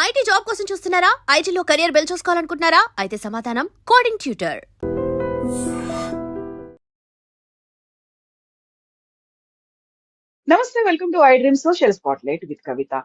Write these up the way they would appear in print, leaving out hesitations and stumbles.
IT job కోసం చూస్తున్నారా? ఐటీలో కెరియర్ బిల్డ్ చూసుకోవాలనుకుంటున్నారా? అయితే సమాధానం కోడింగ్ ట్యూటర్. నమస్తే, welcome to I dream social spotlight with Kavitha.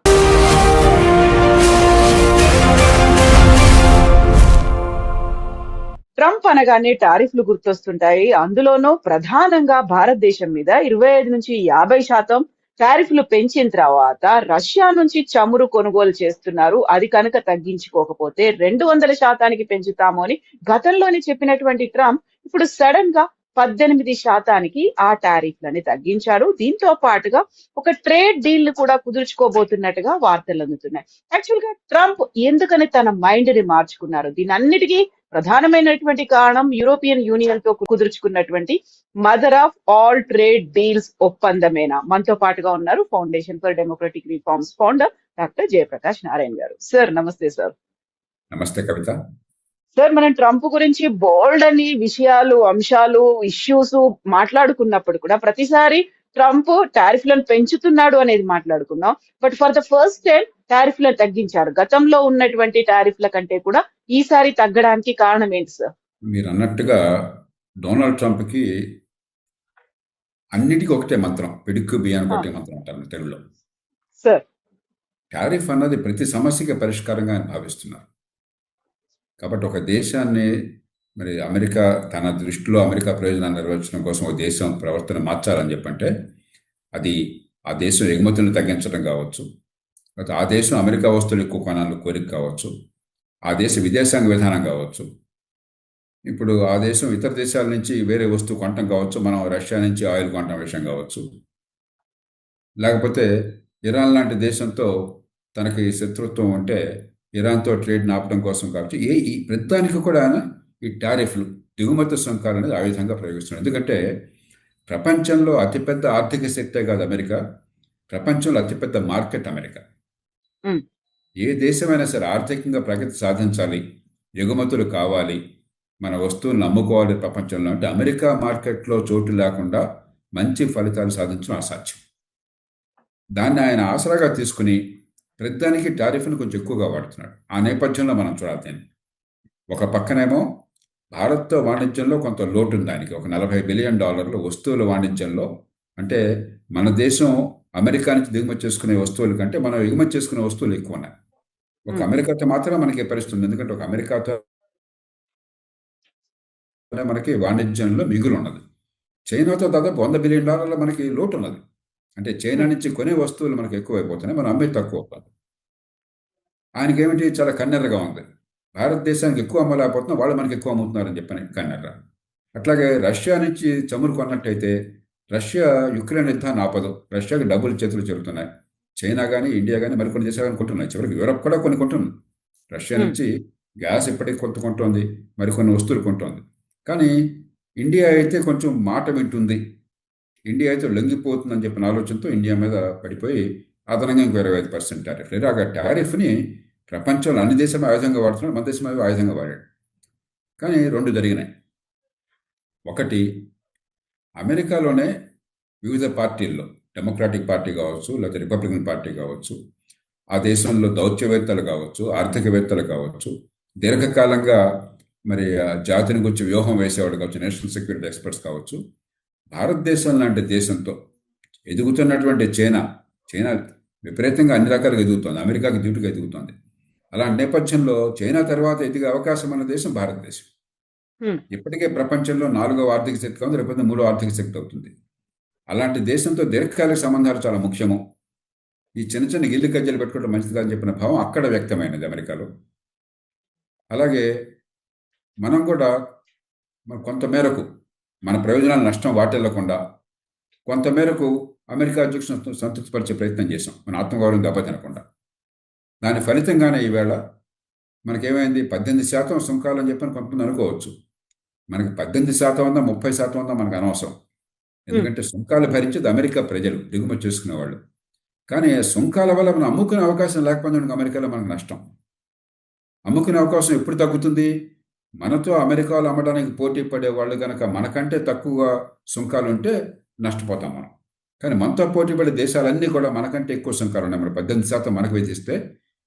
Trump అనగానే టారిఫ్లు గుర్తొస్తుంటాయి. అందులోనూ ప్రధానంగా భారతదేశం మీద 25 నుంచి 50% టారిఫ్లు పెంచిన తర్వాత రష్యా నుంచి చమురు కొనుగోలు చేస్తున్నారు. అది కనుక తగ్గించుకోకపోతే 200% పెంచుతాము అని గతంలోనే చెప్పినటువంటి ట్రంప్ ఇప్పుడు సడన్ గా 18% ఆ టారిఫ్లని తగ్గించాడు. దీంతో పాటుగా ఒక ట్రేడ్ డీల్ కూడా కుదుర్చుకోబోతున్నట్టుగా వార్తలు అందుతున్నాయి. యాక్చువల్ గా ట్రంప్ ఎందుకని తన మైండ్ ని మార్చుకున్నారు? దీని అన్నిటికీ ప్రధానమైనటువంటి కారణం యూరోపియన్ యూనియన్ తో కుదుర్చుకున్నటువంటి mother of all trade deals ఒప్పందమేనా? మనతో పాటుగా ఉన్నారు foundation for democratic reforms founder doctor Jayaprakash Narayan గారు. సార్ నమస్తే. సార్ నమస్తే కవిత. సార్, మనం ట్రంప్ గురించి బోల్డ్ అని విషయాలు, అంశాలు, ఇష్యూస్ మాట్లాడుకున్నప్పుడు కూడా ప్రతిసారి ట్రంప్ టారిఫ్లను పెంచుతున్నాడు అనేది మాట్లాడుకున్నాం. But for the first time టారిఫ్లను తగ్గించారు. గతంలో ఉన్నటువంటి టారిఫ్ల కంటే కూడా ఈసారి తగ్గడానికి కారణం ఏంటి సార్? మీరు అన్నట్టుగా డొనాల్డ్ ట్రంప్ కి అన్నిటికీ ఒకటే మంత్రం, పిడుక్కు బియ్యానికి ఒకటే మంత్రం అంటారు తెలుగులో. సార్, టారిఫ్ అన్నది ప్రతి సమస్యకి పరిష్కారంగా ఆయన భావిస్తున్నారు. కాబట్టి ఒక దేశాన్ని మరి అమెరికా తన దృష్టిలో అమెరికా ప్రయోజనాలు నెరవేర్చడం కోసం ఒక దేశం ప్రవర్తన మార్చాలని చెప్పంటే అది ఆ దేశం ఎగుమతులను తగ్గించడం కావచ్చు, లేకపోతే ఆ దేశం అమెరికా వస్తువులు ఎక్కువ కొనాలని కోరిక కావచ్చు, ఆ దేశ విదేశాంగ విధానం కావచ్చు, ఇప్పుడు ఆ దేశం ఇతర దేశాల నుంచి వేరే వస్తువు కొనటం కావచ్చు, మనం రష్యా నుంచి ఆయిల్ కొనటం విషయం కావచ్చు, లేకపోతే ఇరాన్ లాంటి దేశంతో తనకి శత్రుత్వం ఉంటే ఇరాన్తో ట్రేడ్ ఆపడం కోసం కావచ్చు, ఈ ప్రతిదానికి కూడా ఈ టారిఫ్లు, దిగుమతి సుంకాలు అనేది ఆ విధంగా ప్రయోగిస్తున్నారు. ఎందుకంటే ప్రపంచంలో అతిపెద్ద ఆర్థిక శక్తే కాదు అమెరికా, ప్రపంచంలో అతిపెద్ద మార్కెట్ అమెరికా. ఏ దేశమైనా సరే ఆర్థికంగా ప్రగతి సాధించాలి, ఎగుమతులు కావాలి, మన వస్తువులను అమ్ముకోవాలి ప్రపంచంలో అంటే అమెరికా మార్కెట్లో చోటు లేకుండా మంచి ఫలితాలు సాధించడం అసాధ్యం. దాన్ని ఆయన ఆసరాగా తీసుకుని ప్రతిదానికి టారిఫ్ను కొంచెం ఎక్కువగా వాడుతున్నాడు. ఆ నేపథ్యంలో మనం చూడాలి. ఒక పక్కనేమో భారత్తో వాణిజ్యంలో కొంత లోటు ఉంది ఆయనకి, ఒక $40 బిలియన్ వస్తువుల వాణిజ్యంలో. అంటే మన దేశం అమెరికా నుంచి దిగుమతి చేసుకునే వస్తువుల కంటే మనం ఎగుమతి చేసుకునే వస్తువులు ఎక్కువ ఉన్నాయి. ఒక అమెరికాతో మాత్రమే మనకి పరిస్థితుంది, ఎందుకంటే ఒక అమెరికాతో మనకి వాణిజ్యంలో మిగులు ఉన్నది. చైనాతో దాదాపు $100 బిలియన్ మనకి లోటు ఉన్నది. అంటే చైనా నుంచి కొనే వస్తువులు మనకు ఎక్కువైపోతున్నాయి, మనం అమ్మే తక్కువ అవుతుంది. ఆయనకి ఏమిటి, చాలా కన్నెర్రగా ఉంది. భారతదేశానికి ఎక్కువ అమ్మలేకపోతున్నా, వాళ్ళు మనకి ఎక్కువ అమ్ముతున్నారని చెప్పని కన్నెర్ర. అట్లాగే రష్యా నుంచి చమురు కొన్నట్టయితే రష్యా యుక్రెయిన్ యుద్ధాన్ని ఆపదు, రష్యాకి డబ్బులు చేతులు చెబుతున్నాయి. చైనా కానీ ఇండియా కానీ మరికొన్ని దేశాలు కానీ కొంటున్నాయి, చివరికి యూరప్ కూడా కొన్ని కొంటుంది. రష్యా నుంచి గ్యాస్ ఇప్పటికీ కొంత కొంటుంది, మరికొన్ని వస్తువులు కొంటుంది. కానీ ఇండియా అయితే కొంచెం మాట వింటుంది, ఇండియా అయితే లొంగిపోతుందని చెప్పిన ఆలోచనతో ఇండియా మీద పడిపోయి అదనంగా ఇంకో 25% టారిఫ్. ఇలాగ టారిఫ్ని ప్రపంచంలో అన్ని దేశాలు ఆయుధంగా వాడుతున్నాడు, మన దేశం ఆయుధంగా వాడాడు. కానీ రెండు జరిగినాయి. ఒకటి, అమెరికాలోనే వివిధ పార్టీల్లో, డెమోక్రాటిక్ పార్టీ కావచ్చు, లేకపోతే రిపబ్లికన్ పార్టీ కావచ్చు, ఆ దేశంలో దౌత్యవేత్తలు కావచ్చు, ఆర్థికవేత్తలు కావచ్చు, దీర్ఘకాలంగా మరి జాతిని గురించి వ్యూహం వేసేవాడు కావచ్చు, నేషనల్ సెక్యూరిటీ ఎక్స్పర్ట్స్ కావచ్చు, భారతదేశం లాంటి దేశంతో ఎదుగుతున్నటువంటి చైనా విపరీతంగా అన్ని రకాలుగా ఎదుగుతోంది, అమెరికాకి ధీటుగా ఎదుగుతోంది. అలాంటి నేపథ్యంలో చైనా తర్వాత ఎదిగే అవకాశం ఉన్న దేశం భారతదేశం. ఇప్పటికే ప్రపంచంలో 4వ ఆర్థిక శక్తి ఉంది, రేపు 3వ ఆర్థిక శక్తి అవుతుంది. అలాంటి దేశంతో దీర్ఘకాలిక సంబంధాలు చాలా ముఖ్యము. ఈ చిన్న చిన్న గిల్లి కజ్జలు పెట్టుకోవడం మంచిది కాదని చెప్పిన భావం అక్కడ వ్యక్తమైనది అమెరికాలో. అలాగే మనం కూడా కొంతమేరకు మన ప్రయోజనాలు నష్టం వాటిల్లకుండా కొంతమేరకు అమెరికా అధ్యక్షులను సంతృప్తిపరిచే ప్రయత్నం చేశాం, మన ఆత్మగౌరవం దెబ్బతినకుండా. దాని ఫలితంగానే ఈవేళ మనకేమైంది, 18% సుంకాలని చెప్పని కొంతమంది అనుకోవచ్చు. మనకి 18% ఉందా 30% ఉందా మనకు అనవసరం, ఎందుకంటే సుంకాలు భరించేది అమెరికా ప్రజలు, దిగుమతి చేసుకునేవాళ్ళు. కానీ సుంకాల వల్ల మనం అమ్ముకునే అవకాశం లేకపోతే అమెరికాలో మనకు నష్టం. అమ్ముకునే అవకాశం ఎప్పుడు తగ్గుతుంది, మనతో అమెరికాలో అమ్మడానికి పోటీ పడేవాళ్ళు కనుక మనకంటే తక్కువగా సుంకాలు ఉంటే నష్టపోతాం మనం. కానీ మనతో పోటీ పడే దేశాలన్నీ కూడా మనకంటే ఎక్కువ సుంకాలు ఉన్నాయి. మనం 18% మనకు విధిస్తే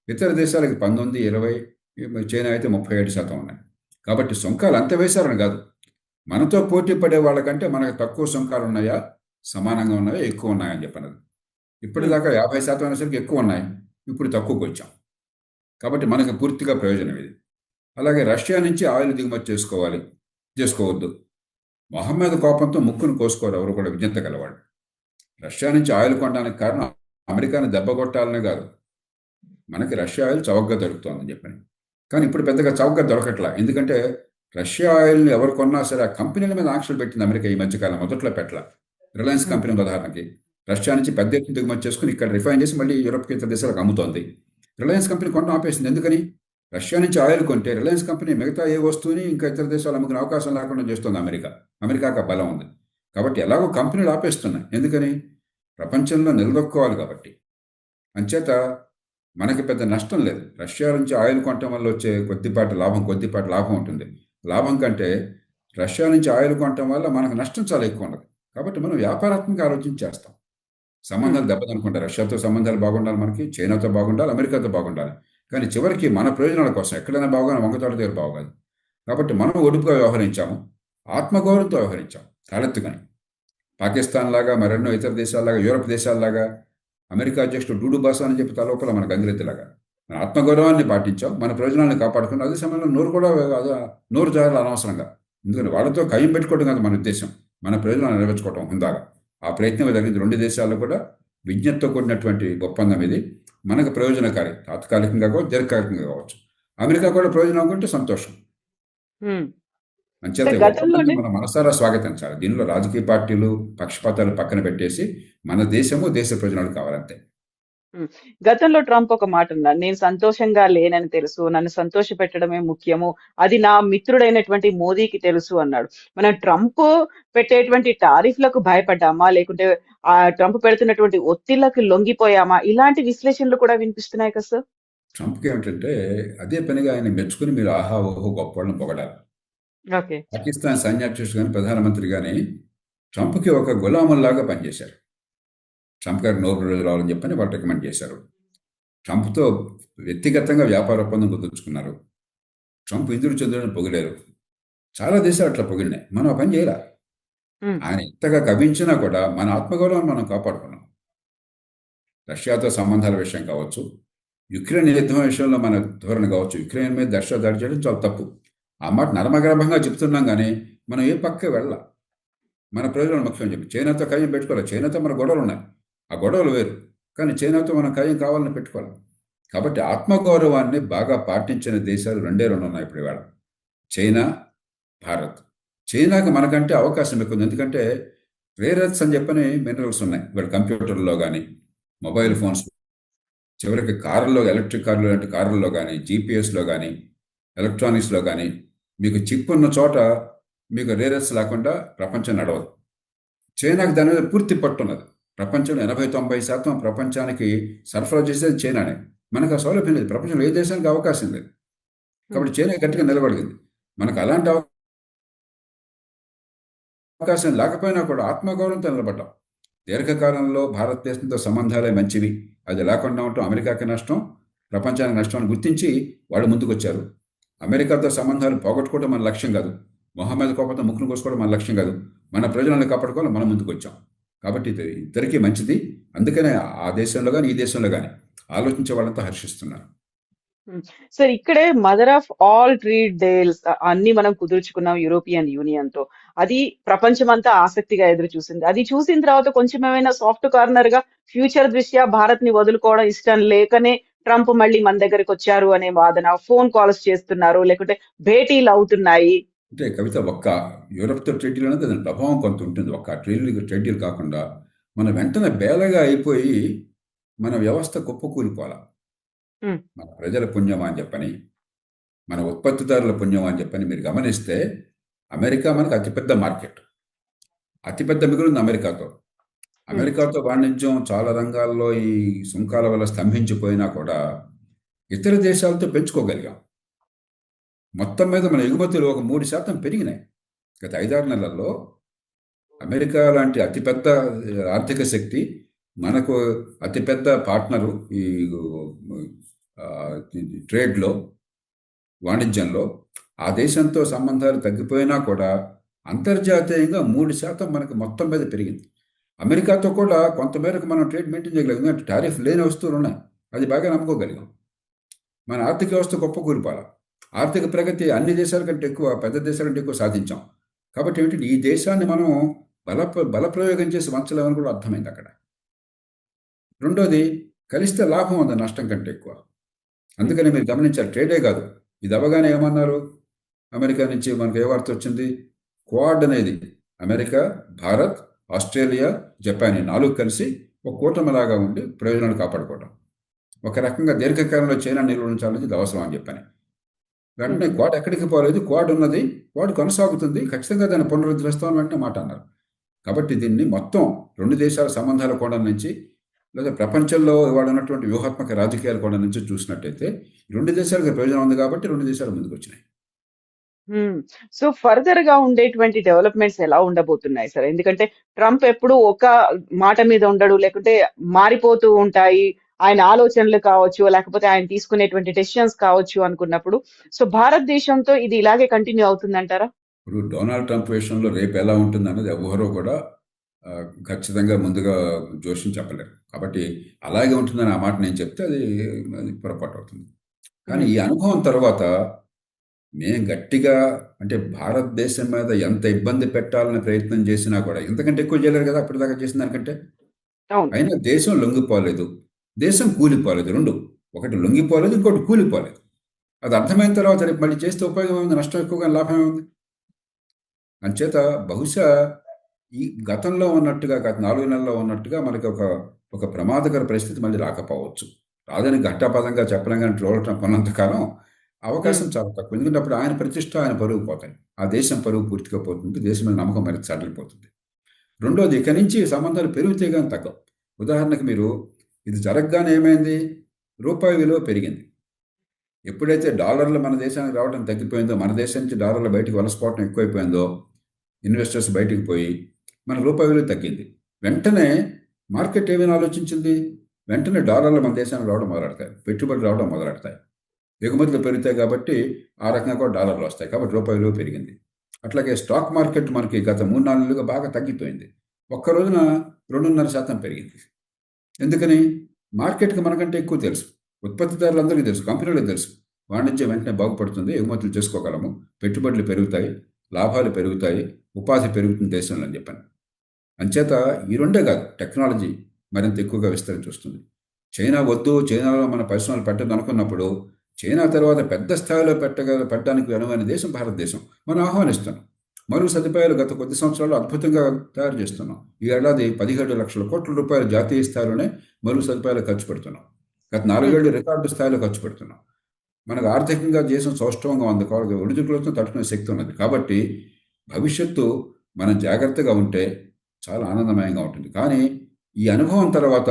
ఇతర దేశాలకి 19, 20, చైనా అయితే 37% ఉన్నాయి. కాబట్టి సుంకాలు అంత వేశారని కాదు. మనతో పోటీ పడే వాళ్ళకంటే మనకు తక్కువ సుంకాలు ఉన్నాయా, సమానంగా ఉన్నాయా, ఎక్కువ ఉన్నాయా అని చెప్పినది. ఇప్పటిదాకా 50% అనేసరికి ఎక్కువ ఉన్నాయి, ఇప్పుడు తక్కువకి వచ్చాం. కాబట్టి మనకు పూర్తిగా ప్రయోజనం ఇది. అలాగే రష్యా నుంచి ఆయిల్ దిగుమతి చేసుకోవద్దు. మొహమ్మద్ కోపంతో ముక్కును కోసుకోరు ఎవరు కూడా విజ్ఞత గలవాడు. రష్యా నుంచి ఆయిల్ కొనడానికి కారణం అమెరికాని దెబ్బ కొట్టాలనే కాదు, మనకి రష్యా ఆయిల్ చౌకగా దొరుకుతుందని చెప్పని. కానీ ఇప్పుడు పెద్దగా చౌకగా దొరకట్లా. ఎందుకంటే రష్యా ఆయిల్ని ఎవరు కొన్నా సరే ఆ కంపెనీల మీద ఆంక్షలు పెట్టింది అమెరికా ఈ మధ్యకాలం. మొదట్లో పెట్టల. రిలయన్స్ కంపెనీ ఉదాహరణకి రష్యా నుంచి పెద్ద ఎత్తున దిగుమతి చేసుకుని ఇక్కడ రిఫైన్ చేసి మళ్ళీ యూరోప్కి ఇతర దేశాలకు అమ్ముతోంది. రిలయన్స్ కంపెనీ కొనడం ఆపేసింది. ఎందుకని? రష్యా నుంచి ఆయిల్ కొంటే రిలయన్స్ కంపెనీ మిగతా ఏ వస్తువుని ఇంకా ఇతర దేశాలు అమ్ముకునే అవకాశం లేకుండా చేస్తుంది అమెరికాకు ఆ బలం ఉంది. కాబట్టి ఎలాగో కంపెనీలు ఆపేస్తున్నాయి. ఎందుకని? ప్రపంచంలో నిలదొక్కోవాలి కాబట్టి. అంచేత మనకి పెద్ద నష్టం లేదు. రష్యా నుంచి ఆయిల్ కొనటం వల్ల వచ్చే కొద్దిపాటి లాభం ఉంటుంది. లాభం కంటే రష్యా నుంచి ఆయిల్ కొనటం వల్ల మనకు నష్టం చాలా ఎక్కువ ఉండదు. కాబట్టి మనం వ్యాపారాత్మక ఆలోచన చేస్తాం. సంబంధాలు దెబ్బతనుకుంటాయి. రష్యాతో సంబంధాలు బాగుండాలి, మనకి చైనాతో బాగుండాలి, అమెరికాతో బాగుండాలి. కానీ చివరికి మన ప్రయోజనాల కోసం ఎక్కడైనా బాగుగా వంగతోట దగ్గర బాగోదు. కాబట్టి మనం ఒడుపుగా వ్యవహరించాము, ఆత్మగౌరవంతో వ్యవహరించాం తలెత్తుకని. పాకిస్తాన్ లాగా, మరెన్నో ఇతర దేశాల్లాగా, యూరప్ దేశాల్లాగా అమెరికా అధ్యక్షుడు డూడు బాసా అని చెప్పి తలోపల మన గంగిరెద్దులాగా మన ఆత్మగౌరవాన్ని పాటించాం, మన ప్రయోజనాలను కాపాడుకుని అదే సమయంలో నోరు జారాలి అనవసరంగా. ఎందుకంటే వాళ్ళతో కయ్యం పెట్టుకోవడం కాదు మన ఉద్దేశం, మన ప్రయోజనాలు నెరవేర్చుకోవటం హుందాగా. ఆ ప్రయత్నం జరిగింది. రెండు దేశాల్లో కూడా విజ్ఞతతో కూడినటువంటి ఒప్పందం ఇది. మనకు ప్రయోజనకారి, తాత్కాలికంగా కావచ్చు, దీర్ఘకాలికంగా కావచ్చు. అమెరికా కూడా ప్రయోజనం అనుకుంటే సంతోషం. అంచేత ఒప్పందాన్ని మనం మనసారా స్వాగతించాలి. దీనిలో రాజకీయ పార్టీలు, పక్షపాతాలు పక్కన పెట్టేసి మన దేశము, దేశ ప్రయోజనాలు కావాలంతే. గతంలో ట్రంప్ ఒక మాట అన్నారు, నేను సంతోషంగా లేనని తెలుసు, నన్ను సంతోష పెట్టడమే ముఖ్యము, అది నా మిత్రుడైనటువంటి మోదీకి తెలుసు అన్నాడు. మనం ట్రంప్ పెట్టేటువంటి టారిఫ్లకు భయపడ్డామా, లేకుంటే ఆ ట్రంప్ పెడుతున్నటువంటి ఒత్తిళ్లకు లొంగిపోయామా? ఇలాంటి విశ్లేషణలు కూడా వినిపిస్తున్నాయి కదా సార్. ట్రంప్కి ఏమిటంటే అదే పనిగా ఆయన మెచ్చుకుని మీరు ఆహా ఓహో గొప్పవాళ్ళని పొగడాలి. ఓకే. పాకిస్తాన్ సైన్యాధ్యక్షుడు కానీ, ప్రధానమంత్రి కానీ ట్రంప్కి ఒక గులాముల్లాగా పనిచేశారు. ట్రంప్ గారికి నోబెల్ ప్రైజ్ రావాలని చెప్పని వాళ్ళు రికమెండ్ చేశారు. ట్రంప్తో వ్యక్తిగతంగా వ్యాపార ఒప్పందం కుదుర్చుకున్నారు. ట్రంప్ ఇంద్రుడు చంద్రుడిని పొగిడారు. చాలా దేశాలు అట్లా పొగిడినాయి. మనం ఆ పని చేయాలి. ఆయన ఎంతగా కవించినా కూడా మన ఆత్మగౌరవాన్ని మనం కాపాడుకున్నాం. రష్యాతో సంబంధాల విషయం కావచ్చు, యుక్రెయిన్ యుద్ధం విషయంలో మన ధోరణి కావచ్చు, యుక్రెయిన్ మీద రష్యా దాడి చేయడం చాలా తప్పు. ఆ మాట నర్మగర్భంగా చెప్తున్నాం, కానీ మనం ఏ పక్క వెళ్ళాలి. మన ప్రయోజనం ముఖ్యం చెప్పి చైనాతో కయ్యం పెట్టుకోవాలి. చైనాతో మన గొడవలు ఉన్నాయి, ఆ గొడవలు వేరు. కానీ చైనాతో మనం కయ్యం కావాలని పెట్టుకోవాలి. కాబట్టి ఆత్మగౌరవాన్ని బాగా పాటించిన దేశాలు రెండే ఉన్నాయి ఇప్పుడు ఇవాళ, చైనా, భారత్. చైనాకి మనకంటే అవకాశం ఎక్కువ ఉంది. ఎందుకంటే రేర్ ఎర్త్స్ అని చెప్పని మినరల్స్ ఉన్నాయి ఇవాళ కంప్యూటర్లో కానీ, మొబైల్ ఫోన్స్, చివరికి కార్లలో, ఎలక్ట్రిక్ కార్లు లాంటి కార్లలో కానీ, జీపీఎస్లో కానీ, ఎలక్ట్రానిక్స్లో కానీ మీకు చిప్ ఉన్న చోట మీకు రేర్ ఎర్త్స్ లేకుండా ప్రపంచం నడవదు. చైనాకి దాని మీద పూర్తి పట్టున్నది. ప్రపంచంలో 80-90% ప్రపంచానికి సరఫరా చేసేది చైనానే. మనకు ఆ సౌలభ్యం లేదు. ప్రపంచంలో ఏ దేశానికి అవకాశం లేదు. కాబట్టి చైనా గట్టిగా నిలబడింది. మనకు అలాంటి అవకాశం లేకపోయినా కూడా ఆత్మగౌరవంతో నిలబడ్డాం. దీర్ఘకాలంలో భారతదేశంతో సంబంధాలే మంచివి, అది లేకుండా ఉండటం అమెరికాకి నష్టం, ప్రపంచానికి నష్టం అని గుర్తించి వాళ్ళు ముందుకు వచ్చారు. అమెరికాతో సంబంధాలు పోగొట్టుకోవడం మన లక్ష్యం కాదు, మొహమ్మద్ కోపంతో ముక్కును కోసుకోవడం మన లక్ష్యం కాదు. మన ప్రయోజనాలను కాపాడుకోవాలి, మనం ముందుకు వచ్చాం. కాబట్టి ఇది ఇద్దరికీ మంచిది. అందుకనే ఆ దేశంలో కానీ, ఈ దేశంలో కానీ ఆలోచించే వాళ్ళంతా హర్షిస్తున్నారు. సార్, ఇక్కడే mother of all trade deals అన్ని మనం కుదుర్చుకున్నాం యూరోపియన్ యూనియన్ తో. అది ప్రపంచం అంతా ఆసక్తిగా ఎదురు చూసింది. అది చూసిన తర్వాత కొంచెం ఏమైనా సాఫ్ట్ కార్నర్ గా ఫ్యూచర్ దృష్ట్యా భారత్ ని వదులుకోవడం ఇష్టం లేకనే ట్రంప్ మళ్ళీ మన దగ్గరికి వచ్చారు అనే వాదన, ఫోన్ కాల్స్ చేస్తున్నారు, లేకుంటే భేటీలు అవుతున్నాయి. అంటే కవిత, ఒక్క యూరప్తో ట్రేడ్ డీల్ అనేది దాని ప్రభావం కొంత ఉంటుంది. ఒక్క ట్రేడ్ డీల్ కాకుండా మన వెంటనే బేలగా అయిపోయి మన వ్యవస్థ కుప్పకూలిపోవాలి. మన ప్రజల పుణ్యమా అని చెప్పని, మన ఉత్పత్తిదారుల పుణ్యమా అని చెప్పని మీరు గమనిస్తే అమెరికా మనకు అతిపెద్ద మార్కెట్, అతిపెద్ద మిగులుంది అమెరికాతో. అమెరికాతో వాణిజ్యం చాలా రంగాల్లో ఈ సుంకాల వల్ల స్తంభించిపోయినా కూడా ఇతర దేశాలతో పెంచుకోగలిగాం. మొత్తం మీద మన ఎగుమతులు ఒక 3% పెరిగినాయి గత 5-6 నెలల్లో. అమెరికా లాంటి అతిపెద్ద ఆర్థిక శక్తి మనకు అతిపెద్ద పార్ట్నరు ఈ ట్రేడ్లో, వాణిజ్యంలో ఆ దేశంతో సంబంధాలు తగ్గిపోయినా కూడా అంతర్జాతీయంగా 3% మనకు మొత్తం మీద పెరిగింది. అమెరికాతో కూడా కొంతమేరకు మనం ట్రేడ్ మెయింటైన్ చేయగలిగాం. ఎందుకంటే టారిఫ్ లేని వస్తువులు ఉన్నాయి, అది బాగా నమ్ముకోగలిగాం. మన ఆర్థిక వ్యవస్థ గొప్ప కూలిపాల, ఆర్థిక ప్రగతి అన్ని దేశాల కంటే ఎక్కువ, పెద్ద దేశాల కంటే ఎక్కువ సాధించాం. కాబట్టి ఏమిటంటే ఈ దేశాన్ని మనం బలప్రయోగం చేసి వంచలేమని కూడా అర్థమైంది అక్కడ. రెండోది, కలిస్తే లాభం ఉంది నష్టం కంటే ఎక్కువ. అందుకని మీరు గమనించారు, ట్రేడే కాదు, ఇది అవగానే ఏమన్నారు, అమెరికా నుంచి మనకు ఏ వార్త వచ్చింది, క్వాడ్ అనేది అమెరికా, భారత్, ఆస్ట్రేలియా, జపాన్ ఈ 4 కలిసి ఒక కూటమిలాగా ఉండి ప్రయోజనాలు కాపాడుకోవడం. ఒక రకంగా దీర్ఘకాలంలో చైనా నిర్వహించాలని ఇది అవసరం అని చెప్పని వెంటనే క్వాడ్ ఎక్కడికి పోలేదు, క్వాడ్ ఉన్నది, క్వాడ్ కొనసాగుతుంది, ఖచ్చితంగా దాన్ని పునరుద్ధరిస్తామని వెంటనే మాట అన్నారు. కాబట్టి దీన్ని మొత్తం 2 దేశాల సంబంధాల కోణం నుంచి, లేదా ప్రపంచంలో ఇవాళ ఉన్నటువంటి వ్యూహాత్మక రాజకీయాల కోణం నుంచి చూసినట్టయితే 2 దేశాలకు ప్రయోజనం ఉంది కాబట్టి 2 దేశాలు ముందుకు వచ్చినాయి. సో ఫర్దర్ గా ఉండేటువంటి డెవలప్మెంట్స్ ఎలా ఉండబోతున్నాయి సార్? ఎందుకంటే ట్రంప్ ఎప్పుడు ఒక మాట మీద ఉండడు, లేకుంటే మారిపోతూ ఉంటాయి ఆయన ఆలోచనలు కావచ్చు, లేకపోతే ఆయన తీసుకునేటువంటి డెసిషన్స్ కావచ్చు అనుకున్నప్పుడు. సో భారతదేశంతో ఇది ఇలాగే కంటిన్యూ అవుతుందంటారా? ఇప్పుడు డొనాల్డ్ ట్రంప్ విషయంలో రేపు ఎలా ఉంటుంది అన్నది ఎవరో కూడా ఖచ్చితంగా ముందుగా జోషం చెప్పలేరు. కాబట్టి అలాగే ఉంటుందని ఆ మాట నేను చెప్తే అది పొరపాటు అవుతుంది. కానీ ఈ అనుభవం తర్వాత మేము గట్టిగా, అంటే భారతదేశం మీద ఎంత ఇబ్బంది పెట్టాలని ప్రయత్నం చేసినా కూడా ఇంతకంటే ఎక్కువ చేయలేరు కదా అప్పటిదాకా చేసిన దానికంటే. అవును. అయినా దేశం లొంగిపోలేదు, దేశం కూలిపోలేదు. రెండు, ఒకటి లొంగిపోలేదు, ఇంకోటి కూలిపోలేదు. అది అర్థమైన తర్వాత రేపు మళ్ళీ చేస్తే ఉపయోగం ఉంది, నష్టం ఎక్కువగా లాభం ఉంది. అంచేత బహుశా ఈ గతంలో ఉన్నట్టుగా, గత 4 నెలల్లో ఉన్నట్టుగా మనకి ఒక ప్రమాదకర పరిస్థితి మళ్ళీ రాకపోవచ్చు. రాదని ఘట్టపదంగా చెప్పలేం, కానీ ట్రోలటం కొన్నంతకాలం అవకాశం చాలా తక్కువ. ఎందుకంటే అప్పుడు ఆయన ప్రతిష్ట, ఆయన పరుగు పోతాయి, ఆ దేశం పరుగు పూర్తిగా పోతుంది, దేశం మీద నమ్మకం మరింత సడలిపోతుంది. రెండోది, ఇక్కడి నుంచి సంబంధాలు పెరిగితే కానీ తగ్గవు. ఉదాహరణకు మీరు ఇది జరగగానే ఏమైంది, రూపాయి విలువ పెరిగింది. ఎప్పుడైతే డాలర్లు మన దేశానికి రావడం తగ్గిపోయిందో, మన దేశం నుంచి డాలర్లు బయటికి వలసపోవడం ఎక్కువైపోయిందో, ఇన్వెస్టర్స్ బయటికి పోయి మన రూపాయి విలువ తగ్గింది. వెంటనే మార్కెట్ ఏమైనా ఆలోచించింది, వెంటనే డాలర్లు మన దేశానికి రావడం మొదలెడతాయి, పెట్టుబడులు రావడం మొదలెడతాయి, ఎగుమతులు పెరుగుతాయి కాబట్టి ఆ రకంగా కూడా డాలర్లు వస్తాయి, కాబట్టి రూపాయి విలువ పెరిగింది. అట్లాగే స్టాక్ మార్కెట్ మనకి గత 3-4 నెలలుగా బాగా తగ్గిపోయింది. ఒక్క రోజున 2.5% పెరిగింది. ఎందుకని? మార్కెట్కి మనకంటే ఎక్కువ తెలుసు, ఉత్పత్తిదారులందరికీ తెలుసు, కంపెనీలకు తెలుసు, వాణిజ్యం వెంటనే బాగుపడుతుంది, ఎగుమతులు చేసుకోగలము, పెట్టుబడులు పెరుగుతాయి, లాభాలు పెరుగుతాయి, ఉపాధి పెరుగుతుంది దేశంలో అని చెప్పాను. అంచేత ఈ రెండే కాదు, టెక్నాలజీ మరింత ఎక్కువగా విస్తరించి వస్తుంది. చైనా వద్దు, చైనాలో మన పరిశ్రమలు పెట్టదు అనుకున్నప్పుడు చైనా తర్వాత పెద్ద స్థాయిలో పెట్టడానికి అనువైన దేశం భారతదేశం. మనం ఆహ్వానిస్తున్నాం. మరుగు సదుపాయాలు గత కొద్ది సంవత్సరాలు అద్భుతంగా తయారు చేస్తున్నాం. ఈ ఏడాది 17 లక్షల కోట్ల రూపాయలు జాతీయ స్థాయిలోనే మరుగు సదుపాయాలు ఖర్చు పెడుతున్నాం. గత 4 ఏళ్ళు రికార్డు స్థాయిలో ఖర్చు పెడుతున్నాం. మనకు ఆర్థికంగా దేశం సౌష్ఠవంగా ఉంది, ఒడిదుడుకులతో తట్టుకునే శక్తి ఉన్నది. కాబట్టి భవిష్యత్తు మనం జాగ్రత్తగా ఉంటే చాలా ఆనందమయంగా ఉంటుంది. కానీ ఈ అనుభవం తర్వాత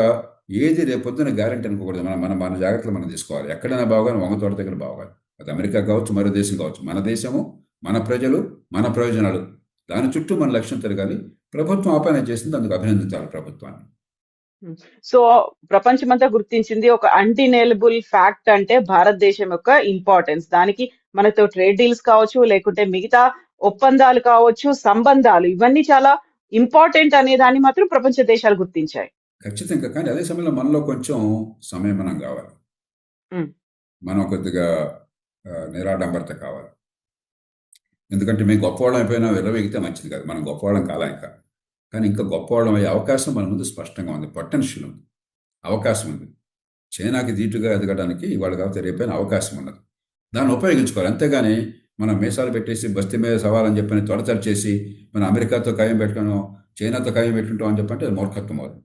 ఏది రేపొద్దున గ్యారెంటీ అనుకోకూడదు. మన జాగ్రత్తలు మనం తీసుకోవాలి. ఎక్కడైనా బాగానే వంగతోట దగ్గర బాగాలి. అది అమెరికా కావచ్చు, మరో దేశం కావచ్చు, మన దేశము, మన ప్రజలు, మన ప్రయోజనాలు, దాని చుట్టూ మన లక్ష్యం తిరగాలి. ప్రభుత్వం ఆ పని చేసింది, అందుకు అభినందించాలి ప్రభుత్వాన్ని. సో ప్రపంచమంతా గుర్తించింది ఒక అన్డినేలబుల్ ఫ్యాక్ట్ అంటే భారతదేశం యొక్క ఇంపార్టెన్స్. దానికి మనతో ట్రేడ్ డీల్స్ కావచ్చు, లేకుంటే మిగతా ఒప్పందాలు కావచ్చు, సంబంధాలు, ఇవన్నీ చాలా ఇంపార్టెంట్ అనే దాన్ని మాత్రం ప్రపంచ దేశాలు గుర్తించాయి. ఖచ్చితంగా. కానీ అదే సమయంలో మనలో కొంచెం సంయమనం కావాలి. మనం కొద్దిగా నిరాడంబరత కావాలి. ఎందుకంటే మేము గొప్పవాళ్ళం అయిపోయినా విర్రవీగితే మంచిది కాదు. మనం గొప్పవాళ్ళం కాలా ఇంకా. కానీ ఇంకా గొప్పవాళ్ళం అయ్యే అవకాశం మన ముందు స్పష్టంగా ఉంది, పొటెన్షియల్ ఉంది, అవకాశం ఉంది. చైనాకి ధీటుగా ఎదగడానికి ఇవాళ కాకపోతే రేపైనా అవకాశం ఉన్నది, దాన్ని ఉపయోగించుకోవాలి. అంతేగాని మనం మీసాలు పెట్టేసి బస్తీ మీద సవాలని చెప్పని తొడతడి చేసి మన అమెరికాతో ఖాయం పెట్టుకున్నాం, చైనాతో ఖాయం పెట్టుకుంటాం అని చెప్పంటే అది మూర్ఖత్వం అవుతుంది.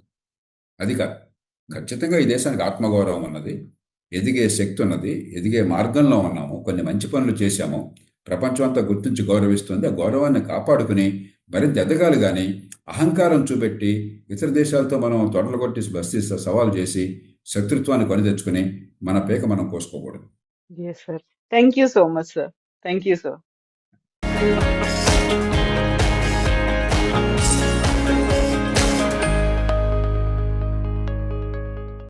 అది కాదు. ఖచ్చితంగా ఈ దేశానికి ఆత్మగౌరవం ఉన్నది, ఎదిగే శక్తి ఉన్నది, ఎదిగే మార్గంలో ఉన్నాము, కొన్ని మంచి పనులు చేశాము, ప్రపంచం అంతా గుర్తించి గౌరవిస్తుంది. ఆ గౌరవాన్ని కాపాడుకుని మరింత ఎదగాలి. కానీ అహంకారం చూపెట్టి ఇతర దేశాలతో మనం తొడలు కొట్టి బస్తీ సవాల్ చేసి శత్రుత్వాన్ని కొని తెచ్చుకుని మన పేక మనం కోసుకోకూడదు. Yes, sir. Thank you so much, sir. Thank you, sir.